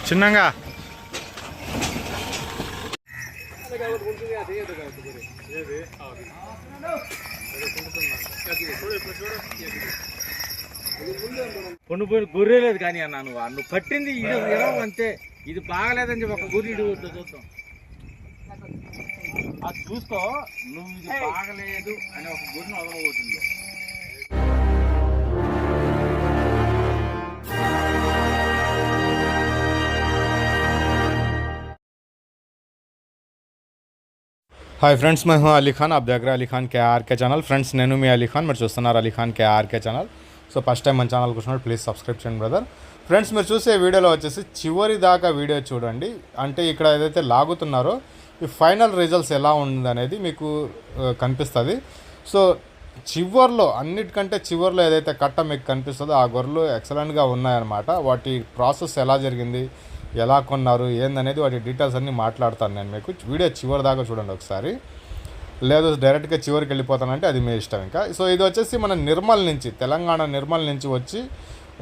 చిన్నగా కొండిపోయిన గొర్రె లేదు కానీ అన్న నువ్వు పట్టింది ఇడవ అంతే. ఇది బాగలేదని చెప్పి ఒక గొర్రె ఇడి చూద్దాం. అది చూసుకో, నువ్వు ఇది బాగలేదు అని ఒక గొర్రెను వదలబోతుంది. हाय फ्रेंड्स, मैं हूं अली खान. आप देख रहे हैं अली खान KR के ఛానల్. ఫ్రెండ్స్ నేను మీ అలీ ఖాన్, మీరు చూస్తున్నారు అలీ ఖాన్ KR के ఛానల్. సో ఫస్ట్ టైం మన ఛానల్కి వచ్చినప్పుడు ప్లీజ్ సబ్స్క్రైబ్ చేయండి బ్రదర్. ఫ్రెండ్స్, మీరు చూసే వీడియోలో వచ్చేసి చివరి దాకా వీడియో చూడండి. అంటే ఇక్కడ ఏదైతే లాగుతున్నారో ఈ ఫైనల్ రిజల్ట్స్ ఎలా ఉందనేది మీకు కనిపిస్తుంది. సో చివర్లో, అన్నిటికంటే చివర్లో ఏదైతే కట్ట మీకు కనిపిస్తుందో ఆ గొర్రెలు ఎక్సలెంట్గా ఉన్నాయన్నమాట. వాటి ప్రాసెస్ ఎలా జరిగింది, ఎలా కొన్నారు, ఏందనేది వాటి డీటెయిల్స్ అన్నీ మాట్లాడతాను నేను మీకు. వీడియో చివరి దాకా చూడండి ఒకసారి. లేదు డైరెక్ట్గా చివరికి వెళ్ళిపోతానంటే అది మీ ఇష్టం ఇంకా. సో ఇది వచ్చేసి మన నిర్మల్ నుంచి, తెలంగాణ నిర్మల్ నుంచి వచ్చి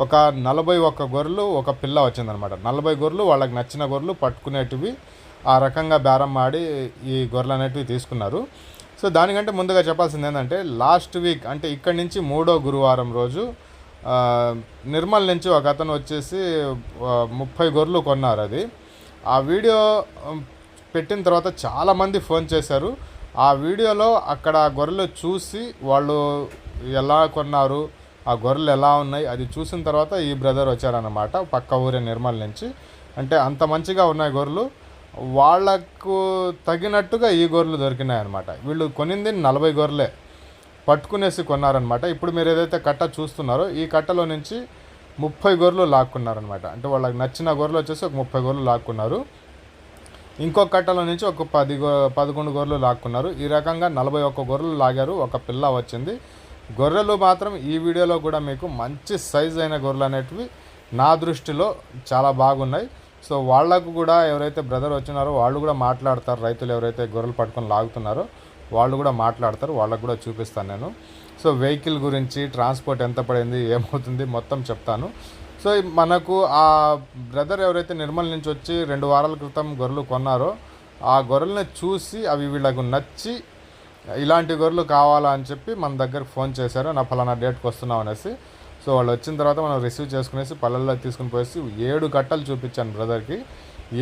ఒక 41 గొర్రెలు ఒక పిల్ల వచ్చిందనమాట. 40 గొర్రెలు వాళ్ళకి నచ్చిన గొర్రెలు పట్టుకునేటివి ఆ రకంగా బేరం ఆడి ఈ గొర్రెలు అనేటివి తీసుకున్నారు. సో దానికంటే ముందుగా చెప్పాల్సింది ఏంటంటే, లాస్ట్ వీక్ అంటే ఇక్కడి నుంచి 3వ గురువారం రోజు నిర్మల్ నుంచి ఒక అతను వచ్చేసి 30 గొర్రెలు కొన్నారు. అది ఆ వీడియో పెట్టిన తర్వాత చాలామంది ఫోన్ చేశారు. ఆ వీడియోలో అక్కడ గొర్రెలు చూసి వాళ్ళు ఎలా కొన్నారు, ఆ గొర్రెలు ఎలా ఉన్నాయి అది చూసిన తర్వాత ఈ బ్రదర్ వచ్చారన్నమాట, పక్క ఊరే నిర్మల్ నుంచి. అంటే అంత మంచిగా ఉన్నాయి గొర్రెలు, వాళ్లకు తగినట్టుగా ఈ గొర్రెలు దొరికినాయి అన్నమాట. వీళ్ళు కొనింది 40 గొర్రెలే పట్టుకునేసి కొన్నారనమాట. ఇప్పుడు మీరు ఏదైతే కట్ట చూస్తున్నారో ఈ కట్టలో నుంచి 30 గొర్రెలు లాక్కున్నారనమాట. అంటే వాళ్ళకి నచ్చిన గొర్రెలు వచ్చేసి ఒక 30 గొర్రెలు లాక్కున్నారు. ఇంకొక కట్టలో నుంచి ఒక 11 గొర్రెలు లాక్కున్నారు. ఈ రకంగా 41 గొర్రెలు లాగారు. ఒక పిల్ల వచ్చింది. గొర్రెలు మాత్రం ఈ వీడియోలో కూడా మీకు మంచి సైజ్ అయిన గొర్రెలు అనేటివి నా దృష్టిలో చాలా బాగున్నాయి. సో వాళ్లకు కూడా ఎవరైతే బ్రదర్ వచ్చినారో వాళ్ళు కూడా మాట్లాడతారు. రైతులు ఎవరైతే గొర్రెలు పట్టుకొని లాగుతున్నారో వాళ్ళు కూడా మాట్లాడతారు, వాళ్ళకు కూడా చూపిస్తాను నేను. సో వెహికల్ గురించి, ట్రాన్స్పోర్ట్ ఎంత పడింది, ఏమవుతుంది మొత్తం చెప్తాను. సో మనకు ఆ బ్రదర్ ఎవరైతే నిర్మల్ నుంచి వచ్చి 2 వారాల క్రితం గొర్రెలు కొన్నారో ఆ గొర్రెల్ని చూసి అవి వీళ్ళకు నచ్చి ఇలాంటి గొర్రెలు కావాలా అని చెప్పి మన దగ్గర ఫోన్ చేశారు, నా ఫలానా డేట్కి వస్తున్నాం అనేసి. సో వాళ్ళు వచ్చిన తర్వాత మనం రిసీవ్ చేసుకునేసి పల్లెల్లో తీసుకుని పోయేసి 7 కట్టలు చూపించాను బ్రదర్కి.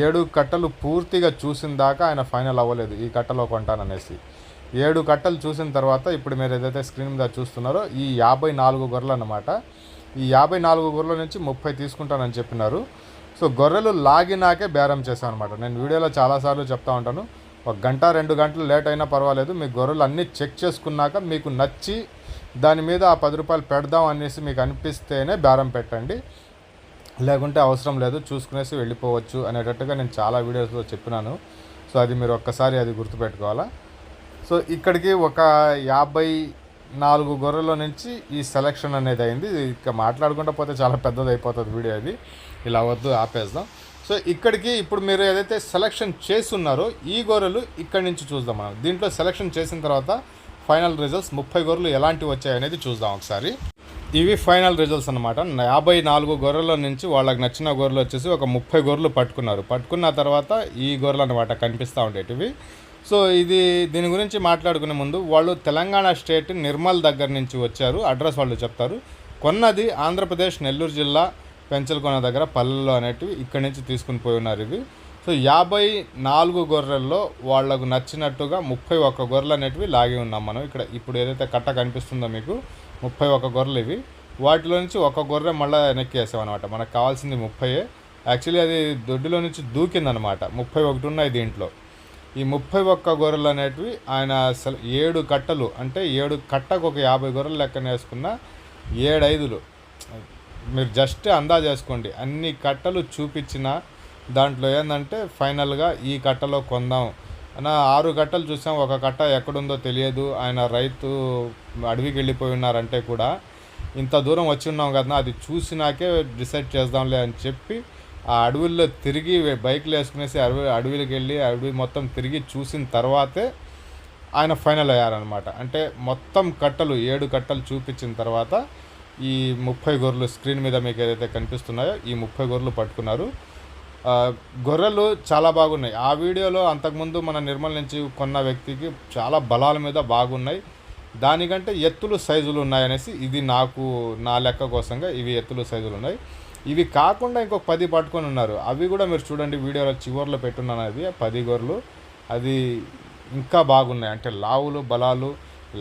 7 కట్టలు పూర్తిగా చూసిన దాకా ఆయన ఫైనల్ అవ్వలేదు ఈ కట్టలో కొంటాననేసి. 7 కట్టలు చూసిన తర్వాత ఇప్పుడు మీరు ఏదైతే స్క్రీన్ మీద చూస్తున్నారో ఈ 54 గొర్రెలు అన్నమాట. ఈ 54 గొర్రెల నుంచి 30 తీసుకుంటానని చెప్పినారు. సో గొర్రెలు లాగినాకే బేరం చేశాను అనమాట. నేను వీడియోలో చాలాసార్లు చెప్తా ఉంటాను, 1 గంట 2 గంటలు లేట్ అయినా పర్వాలేదు, మీ గొర్రెలు అన్నీ చెక్ చేసుకున్నాక మీకు నచ్చి దాని మీద ఆ 10 రూపాయలు పెడదాం అనేసి మీకు అనిపిస్తేనే బేరం పెట్టండి, లేకుంటే అవసరం లేదు, చూసుకునేసి వెళ్ళిపోవచ్చు అనేటట్టుగా నేను చాలా వీడియోస్లో చెప్పినాను. సో అది మీరు ఒక్కసారి అది గుర్తుపెట్టుకోవాలా. సో ఇక్కడికి ఒక 54 గొర్రెల నుంచి ఈ సెలెక్షన్ అనేది అయింది. ఇక మాట్లాడుకుంటూ పోతే చాలా పెద్దది అయిపోతుంది వీడియో, అది ఇలా వద్దు, ఆపేద్దాం. సో ఇక్కడికి ఇప్పుడు మీరు ఏదైతే సెలెక్షన్ చేస్తున్నారో ఈ గొర్రెలు ఇక్కడి నుంచి చూద్దాం మనం. దీంట్లో సెలెక్షన్ చేసిన తర్వాత ఫైనల్ రిజల్ట్స్ 30 గొర్రెలు ఎలాంటివి వచ్చాయనేది చూద్దాం ఒకసారి. ఇవి ఫైనల్ రిజల్ట్స్ అనమాట. 54 గొర్రెల నుంచి వాళ్ళకి నచ్చిన గొర్రెలు వచ్చేసి ఒక 30 గొర్రెలు పట్టుకున్నారు. పట్టుకున్న తర్వాత ఈ గొర్రెలు అనమాట కనిపిస్తూ ఉండేటివి. సో దీని గురించి మాట్లాడుకునే ముందు, వాళ్ళు తెలంగాణ స్టేట్ నిర్మల్ దగ్గర నుంచి వచ్చారు. అడ్రస్ వాళ్ళు చెప్తారు. కొన్నది ఆంధ్రప్రదేశ్ నెల్లూరు జిల్లా పెంచలకొన దగ్గర పల్లెల్లో అనేటివి ఇక్కడి నుంచి తీసుకుని పోయి ఉన్నారు ఇవి. సో 54 గొర్రెల్లో వాళ్లకు నచ్చినట్టుగా 31 గొర్రెలు అనేటివి లాగి ఉన్నాం మనం ఇక్కడ. ఇప్పుడు ఏదైతే కట్ట కనిపిస్తుందో మీకు 31 గొర్రెలు ఇవి. వాటిలో నుంచి ఒక గొర్రె మళ్ళీ వెనక్కి వేసామన్నమాట. మనకు కావాల్సింది 30. యాక్చువల్లీ అది దొడ్డిలో నుంచి దూకిందనమాట. 31 ఉన్నాయి దీంట్లో. ఈ 31 గొర్రెలు అనేటివి ఆయన 7 కట్టలు, అంటే 7 కట్టకు ఒక 50 గొర్రెలు లెక్కన వేసుకున్న 7 5లు. మీరు జస్ట్ అందాజు చేసుకోండి. అన్ని కట్టలు చూపించిన దాంట్లో ఏంటంటే ఫైనల్గా ఈ కట్టలో కొందాం అన్న. 6 కట్టలు చూసాం, ఒక కట్ట ఎక్కడుందో తెలియదు, ఆయన రైతు అడవికి వెళ్ళిపోయి ఉన్నారంటే కూడా ఇంత దూరం వచ్చి ఉన్నాం కదా, అది చూసినాకే డిసైడ్ చేద్దాంలే అని చెప్పి ఆ అడవుల్లో తిరిగి బైక్లు వేసుకునేసి అడవిలోకి వెళ్ళి అడవి మొత్తం తిరిగి చూసిన తర్వాతే ఆయన ఫైనల్ అయ్యారనమాట. అంటే మొత్తం కట్టలు 7 కట్టలు చూపించిన తర్వాత ఈ 30 గొర్రెలు స్క్రీన్ మీద మీకు ఏదైతే కనిపిస్తున్నాయో ఈ 30 గొర్రెలు పట్టుకున్నారు. గొర్రెలు చాలా బాగున్నాయి. ఆ వీడియోలో అంతకుముందు మన నిర్మల్ నుంచి కొన్న వ్యక్తికి చాలా బలాల మీద బాగున్నాయి, దానికంటే ఎత్తులు సైజులు ఉన్నాయనేసి ఇది నా లెక్క కోసంగా ఇవి ఎత్తులు సైజులు ఉన్నాయి. ఇవి కాకుండా ఇంకొక 10 పట్టుకొని ఉన్నారు. అవి కూడా మీరు చూడండి, వీడియోలో చివర్లో పెట్టున్నాను. అది 10 గొర్రెలు అది ఇంకా బాగున్నాయి. అంటే లావులు బలాలు,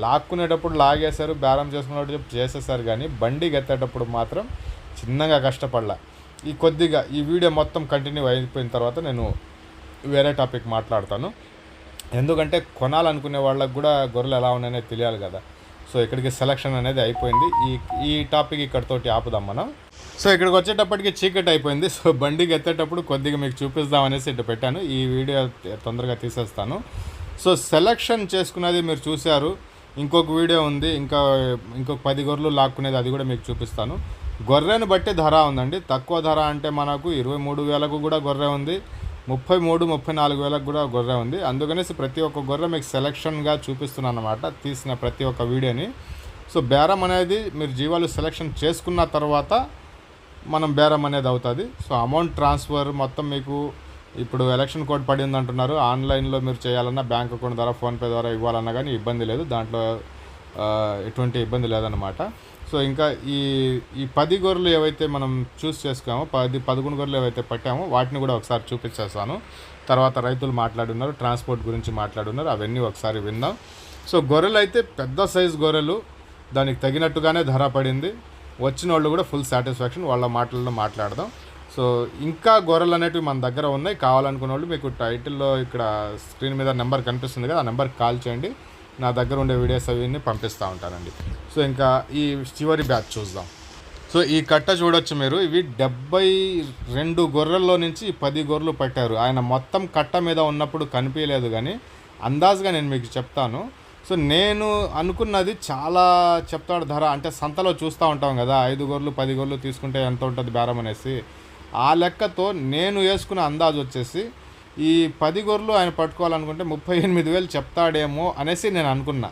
లాక్కునేటప్పుడు లాగేశారు, బేరం చేసుకునేటప్పుడు చేసేసారు, కానీ బండికి ఎత్తేటప్పుడు మాత్రం చిన్నగా కష్టపడలా. కొద్దిగా ఈ వీడియో మొత్తం కంటిన్యూ అయిపోయిన తర్వాత నేను వేరే టాపిక్ మాట్లాడతాను. ఎందుకంటే కొనాలనుకునే వాళ్ళకు కూడా గొర్రెలు ఎలా ఉన్నాయనేది తెలియాలి కదా. సో ఇక్కడికి సెలక్షన్ అనేది అయిపోయింది. ఈ టాపిక్ ఇక్కడితోటి ఆపుదాం మనం. సో ఇక్కడికి వచ్చేటప్పటికి చీకటి అయిపోయింది. సో బండికి ఎత్తేటప్పుడు కొద్దిగా మీకు చూపిస్తామనేసి ఇటు పెట్టాను. ఈ వీడియో తొందరగా తీసేస్తాను. సో సెలక్షన్ చేసుకునేది మీరు చూశారు. ఇంకొక వీడియో ఉంది, ఇంకొక 10 గొర్రెలు లాక్కునేది, అది కూడా మీకు చూపిస్తాను. గొర్రెను బట్టి ధర ఉందండి. తక్కువ ధర అంటే మనకు 23,000కు కూడా గొర్రె ఉంది, 33,000-34,000కు కూడా గొర్రె ఉంది. అందుకనేసి ప్రతి ఒక్క గొర్రె మీకు సెలక్షన్గా చూపిస్తున్నాను అన్నమాట, తీసిన ప్రతి ఒక్క వీడియోని. సో బేరం అనేది మీరు జీవాలు సెలక్షన్ చేసుకున్న తర్వాత మనం బేరం అనేది అవుతుంది. సో అమౌంట్ ట్రాన్స్ఫర్ మొత్తం మీకు ఇప్పుడు ఎలక్షన్ కోడ్ పడింది అంటున్నారు. ఆన్లైన్లో మీరు చేయాలన్నా బ్యాంక్ అకౌంట్ ద్వారా ఫోన్పే ద్వారా ఇవ్వాలన్నా కానీ ఇబ్బంది లేదు, దాంట్లో ఎటువంటి ఇబ్బంది లేదన్నమాట. సో ఇంకా ఈ 10 గొర్రెలు ఏవైతే మనం చూస్ చేసుకోమో 11 గొర్రెలు ఏవైతే పట్టామో వాటిని కూడా ఒకసారి చూపించేస్తాను. తర్వాత రైతులు మాట్లాడున్నారు, ట్రాన్స్పోర్ట్ గురించి మాట్లాడున్నారు, అవన్నీ ఒకసారి విందాం. సో గొర్రెలు అయితే పెద్ద సైజు గొర్రెలు, దానికి తగినట్టుగానే ధర పడింది. వచ్చిన వాళ్ళు కూడా ఫుల్ సాటిస్ఫాక్షన్, వాళ్ళ మాటల్లో మాట్లాడదాం. సో ఇంకా గొర్రెలు అనేటివి మన దగ్గర ఉన్నాయి. కావాలనుకున్న వాళ్ళు మీకు టైటిల్లో ఇక్కడ స్క్రీన్ మీద నెంబర్ కనిపిస్తుంది కదా, ఆ నెంబర్కి కాల్ చేయండి. నా దగ్గర ఉండే వీడియోస్ అవన్నీ పంపిస్తూ ఉంటానండి. సో ఇంకా ఈ చివరి బ్యాచ్ చూద్దాం. సో ఈ కట్ట చూడొచ్చు మీరు. ఇవి 72 గొర్రెల్లో నుంచి 10 గొర్రెలు పట్టారు. ఆయన మొత్తం కట్ట మీద ఉన్నప్పుడు కనిపించలేదు, కానీ అందాజుగా నేను మీకు చెప్తాను. సో నేను అనుకున్నది చాలా చెప్తాడు ధర, అంటే సంతలో చూస్తూ ఉంటాం కదా, 5 గొర్రెలు 10 గొర్రెలు తీసుకుంటే ఎంత ఉంటుంది బేరం అనేసి. ఆ లెక్కతో నేను వేసుకున్న అందాజు వచ్చేసి ఈ 10 గొర్రెలు ఆయన పట్టుకోవాలనుకుంటే 38,000 చెప్తాడేమో అనేసి నేను అనుకున్నా.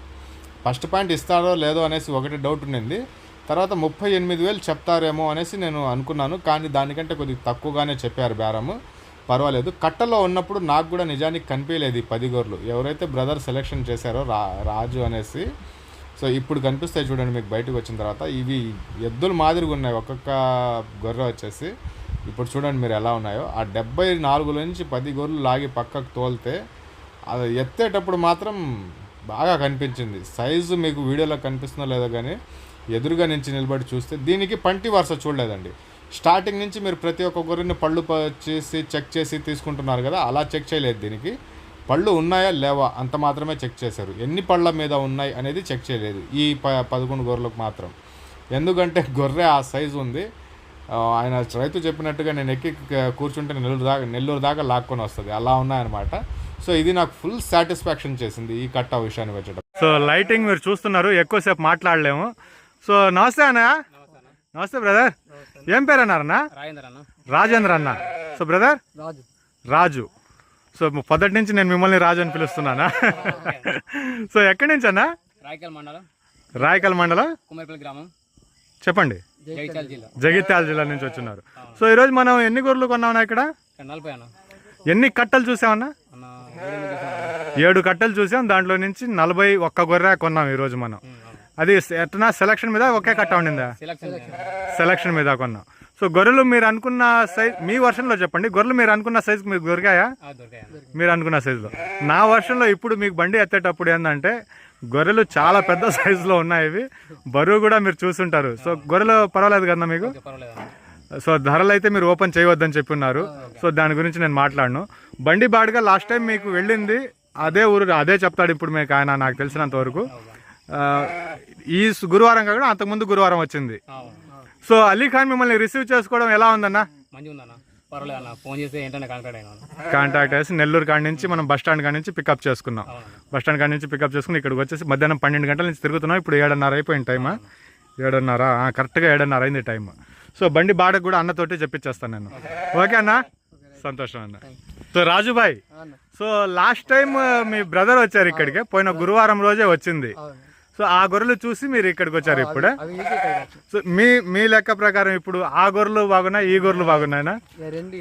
ఫస్ట్ పాయింట్ ఇస్తాడో లేదో అనేసి ఒకటి డౌట్ ఉండింది. తర్వాత 38,000 చెప్తారేమో అనేసి నేను అనుకున్నాను, కానీ దానికంటే కొద్దిగా తక్కువగానే చెప్పారు బేరము. పర్వాలేదు. కట్టలో ఉన్నప్పుడు నాకు కూడా నిజానికి కనిపించలేదు ఈ 10 గొర్రెలు. ఎవరైతే బ్రదర్ సెలెక్షన్ చేశారో రాజు అనేసి, సో ఇప్పుడు కనిపిస్తాయి చూడండి మీకు బయటకు వచ్చిన తర్వాత. ఇవి ఎద్దులు మాదిరిగా ఉన్నాయి ఒక్కొక్క గొర్రె వచ్చేసి. ఇప్పుడు చూడండి మీరు ఎలా ఉన్నాయో. ఆ 74 నుంచి 10 గొర్రెలు లాగి పక్కకు తోలితే అది ఎత్తేటప్పుడు మాత్రం బాగా కనిపించింది. సైజు మీకు వీడియోలో కనిపిస్తుందో లేదో కానీ ఎదురుగా నుంచి నిలబడి చూస్తే దీనికి పంటి వరుస చూడలేదండి. స్టార్టింగ్ నుంచి మీరు ప్రతి ఒక్క గొర్రెని పళ్ళు చేసి చెక్ చేసి తీసుకుంటున్నారు కదా, అలా చెక్ చేయలేదు. దీనికి పళ్ళు ఉన్నాయా లేవా అంత మాత్రమే చెక్ చేశారు. ఎన్ని పళ్ళ మీద ఉన్నాయి అనేది చెక్ చేయలేదు ఈ 11 గొర్రెలకు మాత్రం. ఎందుకంటే గొర్రె ఆ సైజు ఉంది. ఆయన రైతు చెప్పినట్టుగా నేను ఎక్కి కూర్చుంటే నెల్లూరు దాకా లాక్కొని వస్తుంది, అలా ఉన్నాయన్నమాట. సో ఇది నాకు ఫుల్ సాటిస్ఫాక్షన్ చేసింది ఈ కట్ట విషయాన్ని వచ్చేటప్పుడు. సో లైటింగ్ మీరు చూస్తున్నారు, ఎక్కువసేపు మాట్లాడలేము. సో నమస్తే అన్న. నమస్తే బ్రదర్. ఏం పేరు అన్నారన్నా? రాజేంద్ర అన్న. సో బ్రదర్ రాజు. సో పొద్దుటి నుంచి నేను మిమ్మల్ని రాజు అని పిలుస్తున్నానా? సో ఎక్కడి నుంచి అన్న? రాయకల్ మండలం కుమ్మరిపల్లి గ్రామం. చెప్పండి. జగిత్యాల జిల్లా నుంచి వచ్చున్నారు. సో ఈరోజు మనం ఎన్ని గొర్రెలు కొన్నామన్నా ఇక్కడ? 40. ఎన్ని కట్టలు చూసామన్నా? 7 కట్టలు చూసాం. దాంట్లో నుంచి 41 గొర్రె కొన్నాం ఈరోజు మనం. అది ఎట్లా సెలక్షన్ మీద ఒకే కట్ట ఉండిందా? సెలక్షన్ మీద కొన్నాం. సో గొర్రెలు మీరు అనుకున్న సైజ్, మీ వర్షన్లో చెప్పండి, గొర్రెలు మీరు అనుకున్న సైజుకి మీకు దొరికాయా? మీరు అనుకున్న సైజులో. నా వర్షన్లో ఇప్పుడు మీకు బండి ఎత్తేటప్పుడు ఏంటంటే గొర్రెలు చాలా పెద్ద సైజులో ఉన్నాయి. ఇవి బరువు కూడా మీరు చూస్తుంటారు. సో గొర్రెలు పర్వాలేదు కదా మీకు? సో ధరలు అయితే మీరు ఓపెన్ చేయవద్దని చెప్పున్నారు. సో దాని గురించి నేను మాట్లాడను. బండి బాడుగా లాస్ట్ టైం మీకు వెళ్ళింది అదే ఊరు, అదే చెప్తాడు ఇప్పుడు మీకు ఆయన, నాకు తెలిసినంత వరకు. ఈ గురువారం కాకుండా అంతకుముందు గురువారం వచ్చింది. సో అలీఖాన్ మిమ్మల్ని రిసీవ్ చేసుకోవడం ఎలా ఉందన్న? కాంటాక్ట్ చేసి నెల్లూరు కాడి నుంచి మనం బస్ స్టాండ్ కాడి నుంచి పికప్ చేసుకున్నాం. బస్ స్టాండ్ కాడి నుంచి పికప్ చేసుకుని ఇక్కడికి వచ్చేసి మధ్యాహ్నం 12 గంటల నుంచి తిరుగుతున్నాం. ఇప్పుడు 7:30 అయిపోయింది టైమా. 7:30 కరెక్ట్గా 7:30 అయింది టైం. సో బండి బాడకు కూడా అన్నతోటి చెప్పించేస్తాను నేను. ఓకే అన్న, సంతోషం అన్న. So Rajubhai, so last time మీ బ్రదర్ వచ్చారు ఇక్కడికి, పోయిన గురువారం రోజే వచ్చింది. అవును. సో ఆ గొర్రెలు చూసి మీరు ఇక్కడికి వచ్చారు ఇప్పుడే. అవి ఈజీ కావచ్చు. సో మీ లెక్క ప్రకారం ఇప్పుడు ఆ గొర్రెలు బాగున్నాయి, ఈ గొర్రెలు బాగున్నాయినా? రెండు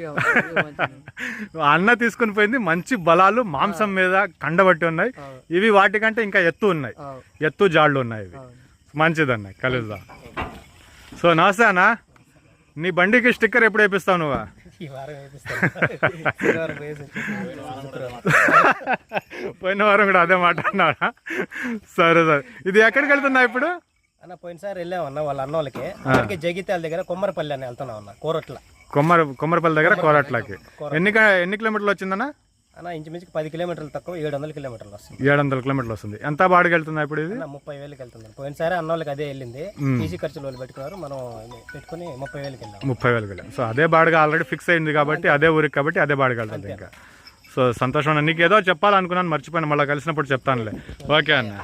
అన్న తీసుకుని పోయింది మంచి బలాలు, మాంసం మీద కండబట్టి ఉన్నాయి. ఇవి వాటికంటే ఇంకా ఎత్తు ఉన్నాయి, ఎత్తు జాళ్ళు ఉన్నాయి. ఇవి మంచిదన్న, కలుద్దాం. సో నమస్తే అన్న, నీ బండికి స్టిక్కర్ ఎప్పుడు వేపిస్తావు నువ్వా? పోయిన వారం కూడా అదే మాట అన్నాడా? సరే సరే. ఇది ఎక్కడికి వెళ్తున్నా ఇప్పుడు? అన్న పోయినసారి వెళ్ళామన్న వాళ్ళ అన్న వాళ్ళకి, అక్కడికి జగిత్యాల దగ్గర కొమ్మరపల్లి అని వెళ్తున్నాం అన్న, కోరట్ల. కొమ్మరపల్లి దగ్గర కోరట్లకి ఎన్ని కిలోమీటర్లు వచ్చిందన్న? అన్న ఇంచుమించుకు 10 కిలోమీటర్లు తక్కువ 700 కిలోమీటర్లు వస్తుంది. 700 కిలోమీటర్లు వస్తుంది. ఎంత బాడికి వెళ్తుందా ఇప్పుడు ఇది? 30,000కి వెళ్తుంది. పోయినసారి అన్న వాళ్ళకి అదే వెళ్ళింది, ఈసీ ఖర్చులు వాళ్ళు పెట్టుకున్నారు, మనం పెట్టుకుని 30,000కి వెళ్ళాం. 30,000 వెళ్ళాం. సో అదే బాడిగా ఆల్రెడీ ఫిక్స్ అయింది కాబట్టి అదే ఊరికి, కాబట్టి అదే బాడికి వెళ్తుంది ఇంకా. సో సంతోషం అన్న. నీకు ఏదో చెప్పాలనుకున్నాను, మర్చిపోయాను, మళ్ళీ కలిసినప్పుడు చెప్తానులే. ఓకే అన్న.